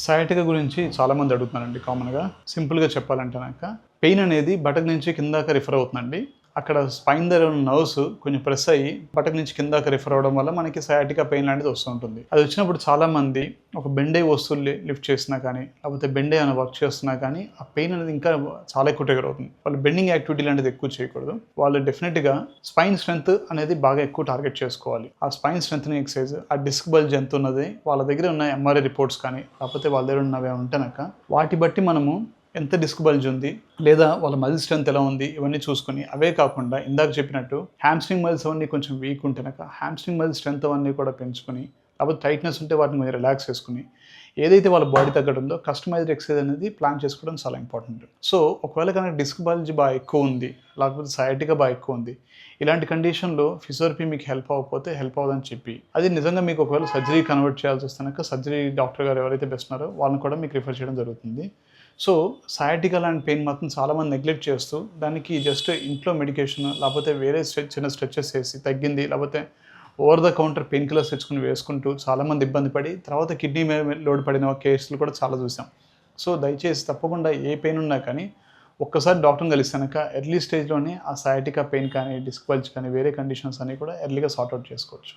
Sciatica గురించి చాలామంది అడుగుతున్నారండి కామన్‌గా. సింపుల్‌గా చెప్పాలంటే గనక పెయిన్ అనేది బటక్ నుంచి కిందాక రిఫర్ అవుతుందండి. అక్కడ స్పైన్ దగ్గర ఉన్న నర్వ్స్ కొంచెం ప్రెస్ అయ్యి బటక్ నుంచి కిందాక రిఫర్ అవ్వడం వల్ల మనకి సయాటికా పెయిన్ లాంటిది వస్తూ ఉంటుంది. అది వచ్చినప్పుడు చాలామంది ఒక బెండ్ అయ్యే వస్తువులు లిఫ్ట్ చేసినా కానీ, లేకపోతే బెండ్ అయ్యి ఏమైనా వర్క్ చేస్తున్నా కానీ ఆ పెయిన్ అనేది ఇంకా చాలా ఎక్కువ ట్రిగ్గర్ అవుతుంది. వాళ్ళు బెండింగ్ యాక్టివిటీ లాంటిది ఎక్కువ చేయకూడదు. వాళ్ళు డెఫినిట్‌గా స్పైన్ స్ట్రెంత్ అనేది బాగా ఎక్కువ టార్గెట్ చేసుకోవాలి. ఆ స్పైన్ స్ట్రెంథెనింగ్ ఎక్సర్సైజ్, ఆ డిస్క్ బల్జ్ ఎంత ఉన్నది, వాళ్ళ దగ్గర ఉన్న ఎంఆర్ఐ రిపోర్ట్స్ కానీ, లేకపోతే వాళ్ళ దగ్గర ఉన్నవి ఉంటే గనక వాటి బట్టి మనము ఎంత డిస్క్ బల్జ్ ఉంది, లేదా వాళ్ళ మజిల్ స్ట్రెంత్ ఎలా ఉంది, ఇవన్నీ చూసుకొని అవే కాకుండా ఇందాక చెప్పినట్టు హ్యామ్‌స్ట్రింగ్ మజిల్స్ అవన్నీ కొంచెం వీక్ ఉంటే గనక హ్యామ్‌స్ట్రింగ్ మజిల్ స్ట్రెంత్ అవన్నీ కూడా పెంచుకొని, లేకపోతే టైట్‌నెస్ ఉంటే వాటిని కొంచెం రిలాక్స్ చేసుకొని, ఏదైతే వాళ్ళ బాడీ తగ్గట్టు ఉందో కస్టమైజ్డ్ ఎక్సర్సైజ్ అనేది ప్లాన్ చేసుకోవడం చాలా ఇంపార్టెంట్. సో ఒకవేళ కనుక డిస్క్ బల్జ్ బాగా ఎక్కువ ఉంది, లేకపోతే సయాటికా బాగా ఎక్కువ ఉంది, ఇలాంటి కండిషన్‌లో ఫిజియోథెరపీ మీకు హెల్ప్ అవ్వకపోతే హెల్ప్ అవ్వదని చెప్పి, అది నిజంగా మీకు ఒకవేళ సర్జరీ కన్వర్ట్ చేయాల్సి వస్తే గనక సర్జరీ డాక్టర్ గారు ఎవరైతే బెస్ట్ ఉన్నారో వాళ్ళని కూడా మీకు రిఫర్ చేయడం జరుగుతుంది. సో సయాటికా లాంటి పెయిన్ మాత్రం చాలామంది నెగ్లెక్ట్ చేస్తూ దానికి జస్ట్ ఇంట్లో మెడికేషన్, లేకపోతే వేరే చిన్న స్ట్రెచెస్ చేసి తగ్గింది, లేకపోతే over the counter pain killers తెచ్చుకొని వేసుకుంటూ చాలామంది ఇబ్బంది పడి తర్వాత కిడ్నీ మీద లోడ్ పడిన కేసులు కూడా చాలా చూసాం. సో దయచేసి తప్పకుండా ఏ పెయిన్ ఉన్నా కానీ ఒక్కసారి డాక్టర్ని కలిస్తే గనక ఎర్లీ స్టేజ్‌లోనే ఆ సయాటికా పెయిన్ కానీ, డిస్క్ బల్జ్ కానీ వేరే కండిషన్స్ అన్నీ కూడా ఎర్లీగా సార్ట్ ఔట్ చేసుకోవచ్చు.